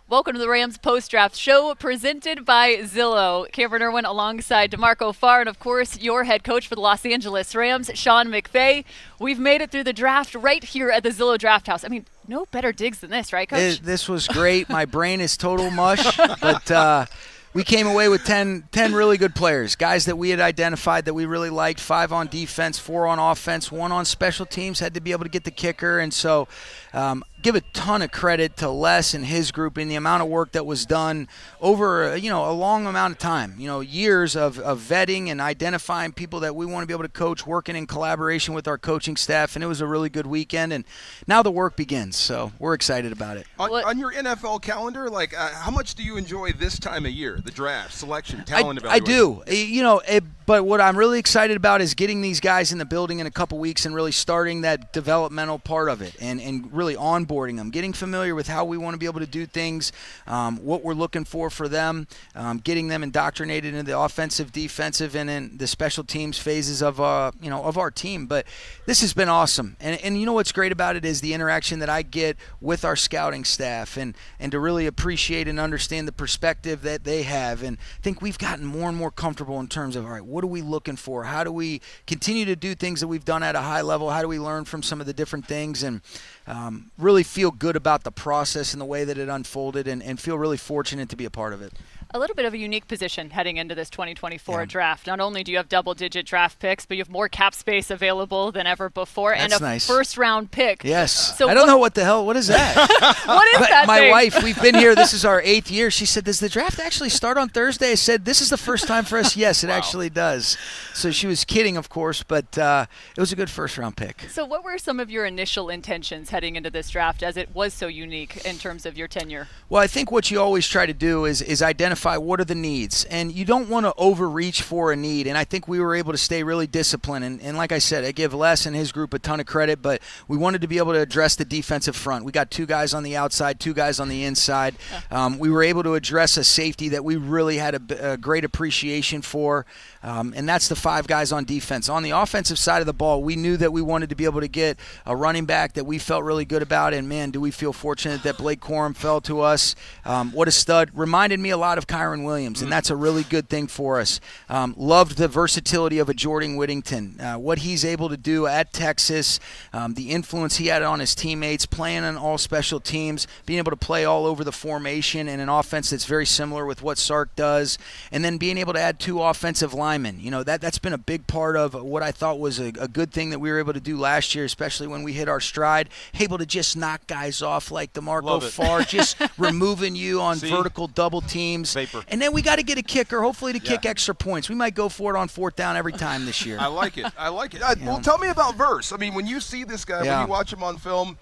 Welcome to the Rams post-draft show presented by Zillow. Cameron Irwin alongside DeMarco Farr, and of course, your head coach for the Los Angeles Rams, Sean McVay. We've made it through the draft right here at the Zillow Draft House. I mean, no better digs than this, right, Coach? This was great. My brain is total mush, but we came away with 10 really good players, guys that we had identified that we really liked, 5 on defense, 4 on offense, 1 on special teams, had to be able to get the kicker. And so give a ton of credit to Les and his group in the amount of work that was done over a long amount of time, years of vetting and identifying people that we want to be able to coach, working in collaboration with our coaching staff. And it was a really good weekend, and now the work begins, so we're excited about it. On your NFL calendar, how much do you enjoy this time of year, the draft, selection, talent evaluation? I do. But what I'm really excited about is getting these guys in the building in a couple weeks and really starting that developmental part of it and really onboarding them, getting familiar with how we want to be able to do things, what we're looking for them, getting them indoctrinated into the offensive, defensive, and in the special teams phases of our team. But this has been awesome. And you know what's great about it is the interaction that I get with our scouting staff and to really appreciate and understand the perspective that they have. And I think we've gotten more and more comfortable in terms of, all right, what are we looking for? How do we continue to do things that we've done at a high level? How do we learn from some of the different things? And really feel good about the process and the way that it unfolded and feel really fortunate to be a part of it. A little bit of a unique position heading into this 2024 draft. Not only do you have double-digit draft picks, but you have more cap space available than ever before. That's and a nice. First-round pick. Yes. So I don't know what the hell. What is that? What is that My thing? wife, we've been here. This is our 8th year. She said, does the draft actually start on Thursday? I said, this is the first time for us. Yes, it actually does. So she was kidding, of course, but it was a good first-round pick. So what were some of your initial intentions heading into this draft as it was so unique in terms of your tenure? Well, I think what you always try to do is identify what are the needs. And you don't want to overreach for a need. And I think we were able to stay really disciplined. And like I said, I give Les and his group a ton of credit, but we wanted to be able to address the defensive front. We got 2 guys on the outside, 2 guys on the inside. We were able to address a safety that we really had a great appreciation for. And that's the 5 guys on defense. On the offensive side of the ball, we knew that we wanted to be able to get a running back that we felt really good about. And, man, do we feel fortunate that Blake Corum fell to us. What a stud. Reminded me a lot of Kyron Williams, and that's a really good thing for us. Loved the versatility of a Jordan Whittington. What he's able to do at Texas, the influence he had on his teammates, playing on all special teams, being able to play all over the formation in an offense that's very similar with what Sark does, and then being able to add 2 offensive linemen. That's been a big part of what I thought was a good thing that we were able to do last year, especially when we hit our stride, able to just knock guys off like DeMarco Farr, just removing you on vertical double teams. Vapor. And then we got to get a kicker, hopefully to kick extra points. We might go for it on 4th down every time this year. I like it. Well, tell me about Verse. I mean, when you see this guy, when you watch him on film,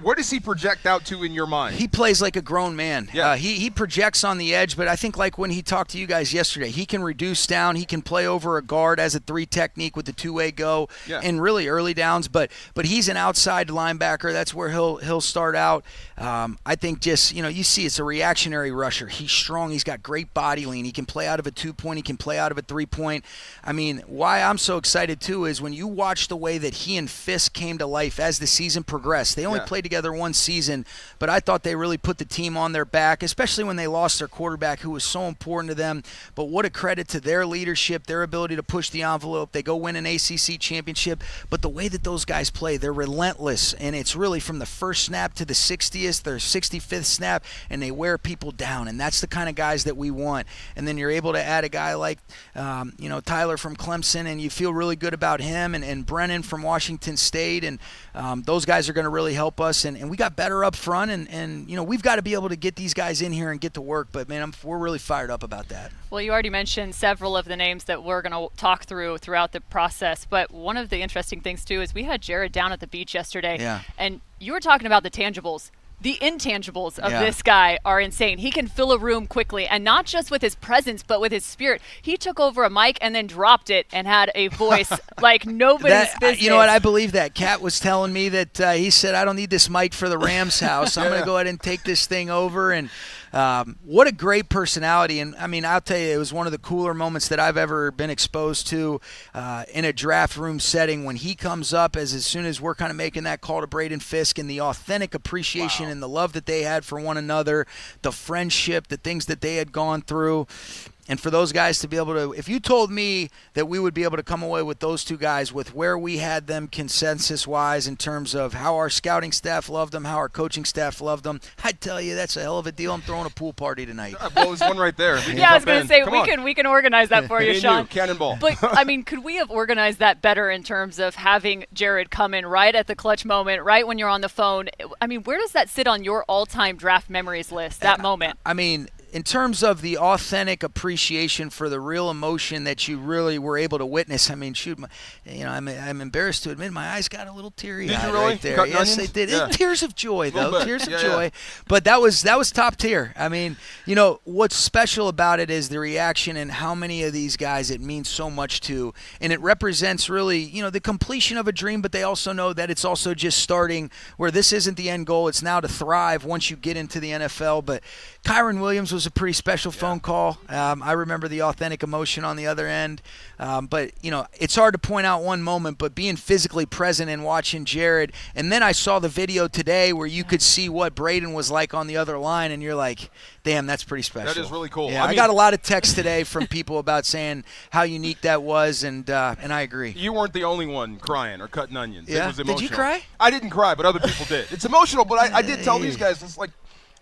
what does he project out to in your mind? He plays like a grown man. Yeah. He projects on the edge, but I think like when he talked to you guys yesterday, he can reduce down. He can play over a guard as a 3 technique with the 2-way go and really early downs. But he's an outside linebacker. That's where he'll start out. I think just, you see it's a reactionary rusher. He's strong. He's got great body lean. He can play out of a 2-point. He can play out of a 3-point. I mean, why I'm so excited too is when you watch the way that he and Fisk came to life as the season progressed. They only played together 1 season, but I thought they really put the team on their back, especially when they lost their quarterback who was so important to them. But what a credit to their leadership, their ability to push the envelope. They go win an ACC championship, but the way that those guys play, they're relentless, and it's really from the first snap to the 60th or 65th snap, and they wear people down, and that's the kind of guys that we want. And then you're able to add a guy like Tyler from Clemson, and you feel really good about him, and Brennan from Washington State, and those guys are going to really help us. And we got better up front, and we've got to be able to get these guys in here and get to work. But, man, we're really fired up about that. Well, you already mentioned several of the names that we're going to talk throughout the process. But one of the interesting things, too, is we had Jared down at the beach yesterday. And you were talking about the tangibles. The intangibles of this guy are insane. He can fill a room quickly, and not just with his presence, but with his spirit. He took over a mic and then dropped it and had a voice like nobody's business. You know what? I believe that. Cat was telling me that he said, I don't need this mic for the Rams house. I'm going to go ahead and take this thing over. And What a great personality. And, I mean, I'll tell you, it was one of the cooler moments that I've ever been exposed to in a draft room setting when he comes up as soon as we're kind of making that call to Braden Fisk, and the authentic appreciation and the love that they had for one another, the friendship, the things that they had gone through. And for those guys to be able to, if you told me that we would be able to come away with those two guys with where we had them consensus-wise in terms of how our scouting staff loved them, how our coaching staff loved them, I'd tell you that's a hell of a deal. I'm throwing a pool party tonight. Well, there's one right there. Yeah, I was going to say, we can organize that for you, Sean. Cannonball. But, I mean, could we have organized that better in terms of having Jared come in right at the clutch moment, right when you're on the phone? I mean, where does that sit on your all-time draft memories list, that moment? I mean, in terms of the authentic appreciation for the real emotion that you really were able to witness, I mean, shoot, I'm embarrassed to admit my eyes got a little teary-eyed right there. Cutting yes, onions? they did. Yeah. Tears of joy, though. Tears of joy. Yeah. But that was top tier. I mean, what's special about it is the reaction and how many of these guys it means so much to, and it represents really, the completion of a dream. But they also know that it's also just starting where this isn't the end goal. It's now to thrive once you get into the NFL. But Kyron Williams was a pretty special phone call. I remember the authentic emotion on the other end. But, it's hard to point out one moment, but being physically present and watching Jared. And then I saw the video today where you could see what Braden was like on the other line, and you're like, damn, that's pretty special. That is really cool. Yeah, I got a lot of texts today from people about saying how unique that was, and I agree. You weren't the only one crying or cutting onions. Yeah? It was emotional. Did you cry? I didn't cry, but other people did. It's emotional, but I did tell these guys, it's like,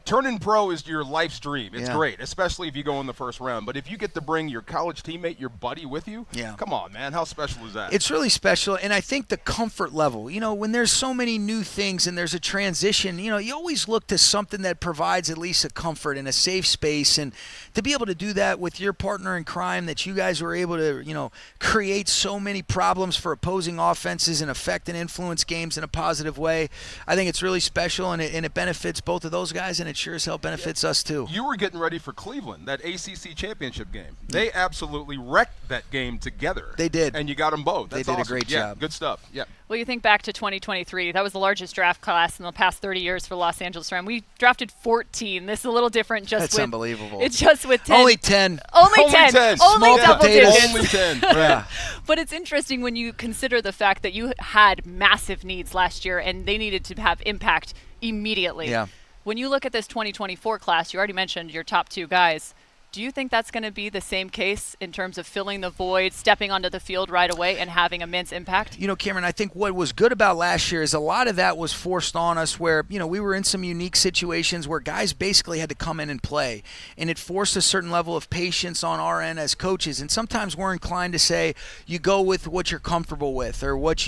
turning pro is your life's dream. It's great, especially if you go in the first round. But if you get to bring your college teammate, your buddy with you, come on, man. How special is that? It's really special, and I think the comfort level, when there's so many new things and there's a transition, you always look to something that provides at least a comfort and a safe space. And to be able to do that with your partner in crime, that you guys were able to, create so many problems for opposing offenses and affect and influence games in a positive way, I think it's really special, and it benefits both of those guys, and it sure as hell benefits us too. You were getting ready for Cleveland, that ACC championship game. They absolutely wrecked that game together. They did. And you got them both. That's they did awesome. a great job. Good stuff. Yeah. Well, you think back to 2023. That was the largest draft class in the past 30 years for Los Angeles Rams. We drafted 14. This is a little different. That's unbelievable. It's just with 10. Only 10. Only 10. Only double digits. Only 10. Yeah. But it's interesting when you consider the fact that you had massive needs last year, and they needed to have impact immediately. Yeah. When you look at this 2024 class, you already mentioned your top two guys. Do you think that's going to be the same case in terms of filling the void, stepping onto the field right away, and having immense impact? Cameron, I think what was good about last year is a lot of that was forced on us where, we were in some unique situations where guys basically had to come in and play. And it forced a certain level of patience on our end as coaches. And sometimes we're inclined to say you go with what you're comfortable with, or what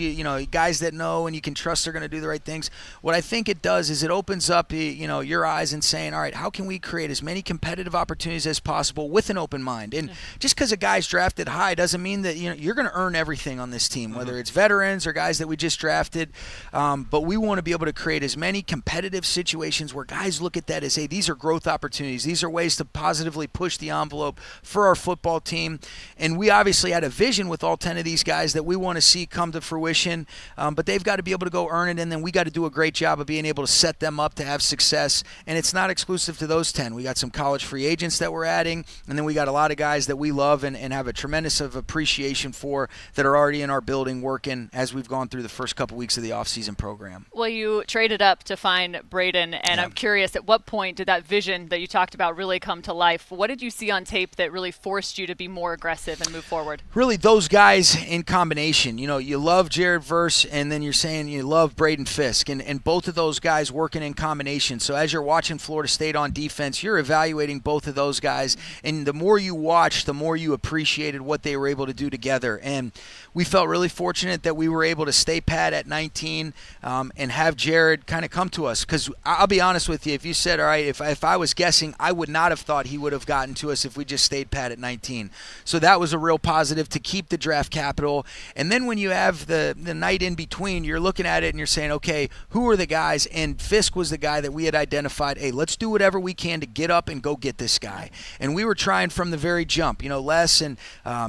guys that know and you can trust they're going to do the right things. What I think it does is it opens up, your eyes and saying, all right, how can we create as many competitive opportunities as possible with an open mind? And just because a guy's drafted high doesn't mean that you're going to earn everything on this team, whether it's veterans or guys that we just drafted. But we want to be able to create as many competitive situations where guys look at that as, hey, these are growth opportunities. These are ways to positively push the envelope for our football team. And we obviously had a vision with all 10 of these guys that we want to see come to fruition. But they've got to be able to go earn it, and then we got to do a great job of being able to set them up to have success. And it's not exclusive to those 10. We got some college free agents that we're adding. And then we got a lot of guys that we love and have a tremendous of appreciation for that are already in our building working as we've gone through the first couple weeks of the offseason program. Well, you traded up to find Braden, and I'm curious, at what point did that vision that you talked about really come to life? What did you see on tape that really forced you to be more aggressive and move forward? Really, those guys in combination. You love Jared Verse, and then you're saying you love Braden Fisk, and both of those guys working in combination. So as you're watching Florida State on defense, you're evaluating both of those guys, and the more you watch, the more you appreciated what they were able to do together. And we felt really fortunate that we were able to stay pat at 19 and have Jared kind of come to us. Because I'll be honest with you, if you said, all right, if I was guessing, I would not have thought he would have gotten to us if we just stayed pat at 19. So that was a real positive to keep the draft capital. And then when you have the night in between, you're looking at it and you're saying, okay, who are the guys? And Fisk was the guy that we had identified, hey, let's do whatever we can to get up and go get this guy. And we were trying from the very jump. Les and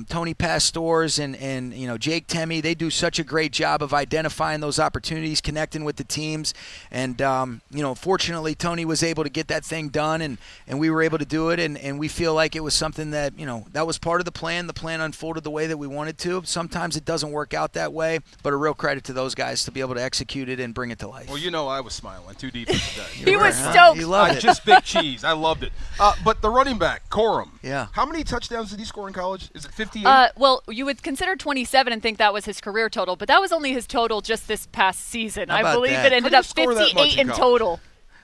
Tony Pastors and Jake Temme, they do such a great job of identifying those opportunities, connecting with the teams. And, fortunately, Tony was able to get that thing done, and we were able to do it. And we feel like it was something that, that was part of the plan. The plan unfolded the way that we wanted to. Sometimes it doesn't work out that way, but a real credit to those guys to be able to execute it and bring it to life. Well, I was smiling. 2 defensive guys. He was stoked. He loved it. Just big cheese. I loved it. But the running back, Corum. Yeah. How many touchdowns did he score in college? Is it 58? Well, you would consider 27 and think that was his career total, but that was only his total just this past season. I believe it ended up 58 in total.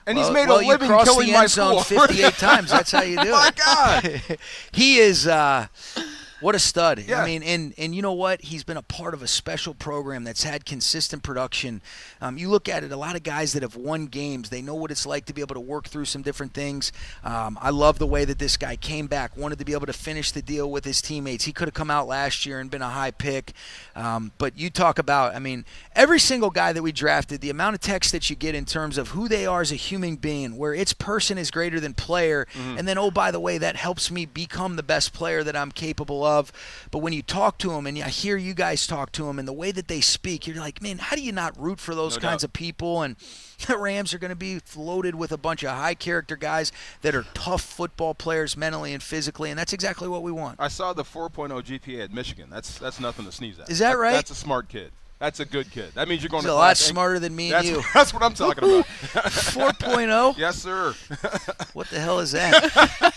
And he's made a living killing my school. 58 times. That's how you do it. My God. He is what a stud. Yeah. I mean, and you know what? He's been a part of a special program that's had consistent production. You look at it, a lot of guys that have won games, they know what it's like to be able to work through some different things. I love the way that this guy came back, wanted to be able to finish the deal with his teammates. He could have come out last year and been a high pick. But you talk about, every single guy that we drafted, the amount of text that you get in terms of who they are as a human being, where its person is greater than player, and then, oh, by the way, that helps me become the best player that I'm capable of. But when you talk to them, and I hear you guys talk to them, and the way that they speak, you're like, man, how do you not root for those kinds of people? And the Rams are going to be loaded with a bunch of high-character guys that are tough football players mentally and physically, and that's exactly what we want. I saw the 4.0 GPA at Michigan. That's nothing to sneeze at. Is that right? That's a smart kid. That's a good kid. That means you're going He's to a lot smarter than me and you. That's what I'm talking about. 4.0? Yes, sir. What the hell is that?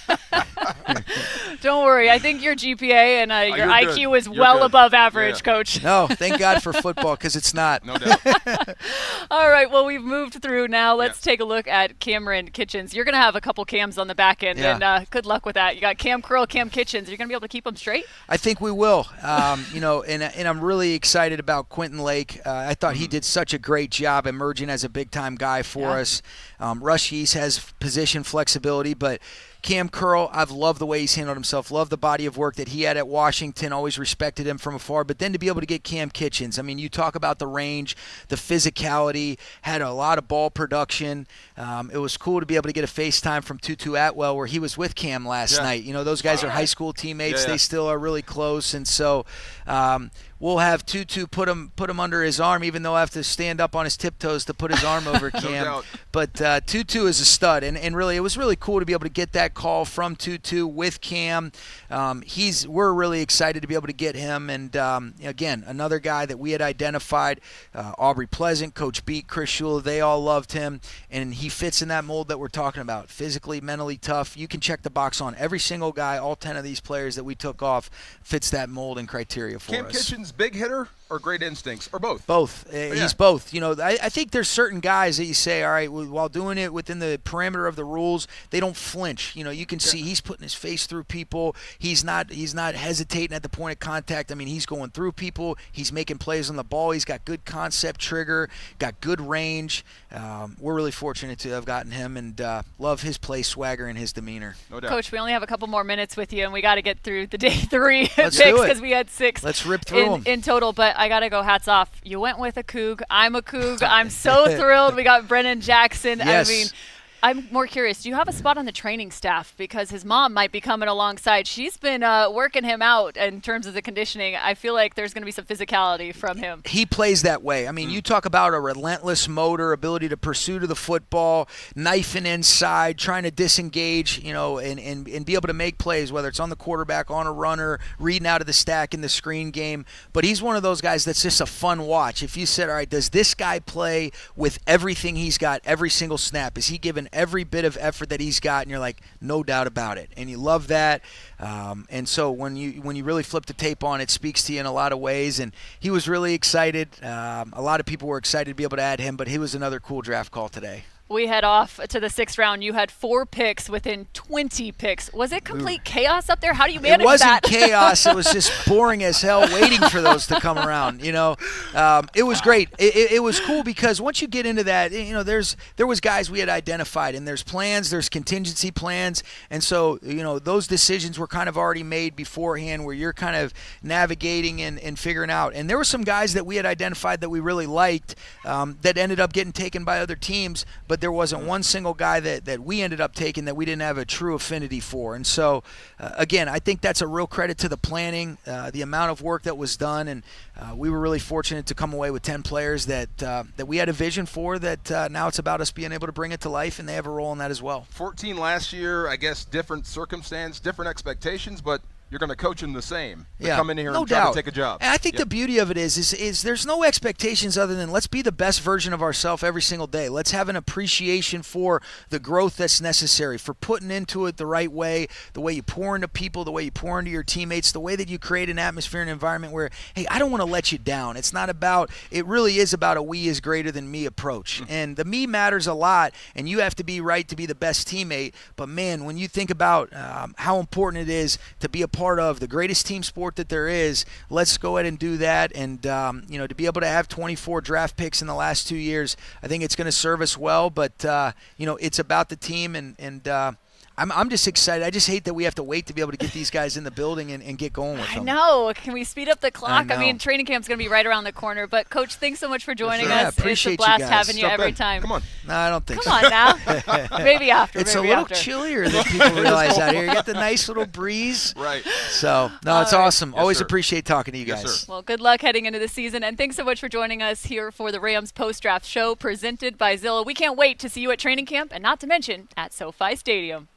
Don't worry. I think your GPA and your IQ is you're well good. above average, Coach. No, thank God for football, because it's not. No doubt. All right, well, we've moved through now. Let's take a look at Cameron Kitchens. You're going to have a couple Cams on the back end, and good luck with that. You got Cam Curl, Cam Kitchens. You're going to be able to keep them straight? I think we will. And I'm really excited about Quentin Lake. I thought he did such a great job emerging as a big-time guy for us. Rush East has position flexibility, but Cam Curl, I've loved the way he's handled himself, loved the body of work that he had at Washington, always respected him from afar. But then to be able to get Cam Kitchens, you talk about the range, the physicality, had a lot of ball production. It was cool to be able to get a FaceTime from Tutu Atwell where he was with Cam last night. Those guys are high school teammates. They still are really close. And so we'll have Tutu put him under his arm, even though I have to stand up on his tiptoes to put his arm over Cam. No doubt. But Tutu is a stud, and really it was really cool to be able to get that call from Tutu with Cam. We're really excited to be able to get him, and again, another guy that we had identified, Aubrey Pleasant, Coach Beat, Chris Shula, they all loved him, and he fits in that mold that we're talking about, physically, mentally tough. You can check the box on every single guy. All 10 of these players that we took off fits that mold and criteria for Cam us. Kitchens, big hitter or great instincts, or both? Both. He's both. I think there's certain guys that you say, all right, while doing it within the perimeter of the rules, they don't flinch. You can see he's putting his face through people. He's not hesitating at the point of contact. He's going through people. He's making plays on the ball. He's got good concept trigger, got good range. We're really fortunate to have gotten him, and love his play swagger and his demeanor. No doubt. Coach, we only have a couple more minutes with you, and we got to get through the day 3 Let's picks do it. because we had 6. Let's rip through them in total. But I got to go hats off. You went with a Coug. I'm a Coug. I'm so thrilled. We got Brennan Jackson. Yes. I'm more curious. Do you have a spot on the training staff? Because his mom might be coming alongside. She's been working him out in terms of the conditioning. I feel like there's going to be some physicality from him. He plays that way. You talk about a relentless motor, ability to pursue to the football, knifing inside, trying to disengage, and be able to make plays, whether it's on the quarterback, on a runner, reading out of the stack in the screen game. But he's one of those guys that's just a fun watch. If you said, all right, does this guy play with everything he's got every single snap? Is he given every bit of effort that he's got? And you're like, no doubt about it. And you love that. And so when you really flip the tape on, it speaks to you in a lot of ways. And he was really excited. A lot of people were excited to be able to add him, but he was another cool draft call today. We head off to the 6th round. You had 4 picks within 20 picks. Was it complete chaos up there? How do you manage that? It wasn't chaos. It was just boring as hell waiting for those to come around. It was great. It was cool because once you get into that, there was guys we had identified, and there's plans, there's contingency plans, and so those decisions were kind of already made beforehand, where you're kind of navigating and figuring out. And there were some guys that we had identified that we really liked that ended up getting taken by other teams, but there wasn't one single guy that we ended up taking that we didn't have a true affinity for. And so, again, I think that's a real credit to the planning, the amount of work that was done, and we were really fortunate to come away with 10 players that we had a vision for, that now it's about us being able to bring it to life, and they have a role in that as well. 14 last year, I guess different circumstance, different expectations, but you're going to coach them the same. Come in here and try to take a job. And I think the beauty of it is there's no expectations other than let's be the best version of ourselves every single day. Let's have an appreciation for the growth that's necessary, for putting into it the right way, the way you pour into people, the way you pour into your teammates, the way that you create an atmosphere and environment where, hey, I don't want to let you down. It's not about – it really is about a we is greater than me approach. And the me matters a lot, and you have to be right to be the best teammate. But, man, when you think about how important it is to be a part of the greatest team sport that there is, let's go ahead and do that. And to be able to have 24 draft picks in the last 2 years, I think it's going to serve us well. But it's about the team, and I'm just excited. I just hate that we have to wait to be able to get these guys in the building and get going with them. I know. Can we speed up the clock? I mean, training camp's going to be right around the corner. But, Coach, thanks so much for joining us. Yeah, appreciate it's a blast you having you every time. Come on. No, I don't think so. Come on now. Maybe after. It's maybe a little after. chillier than people realize out here. You get the nice little breeze. Right. So, no, it's awesome. Yes, Always sir. appreciate talking to you guys. Yes, sir. Well, good luck heading into the season. And thanks so much for joining us here for the Rams post-draft show presented by Zillow. We can't wait to see you at training camp and not to mention at SoFi Stadium.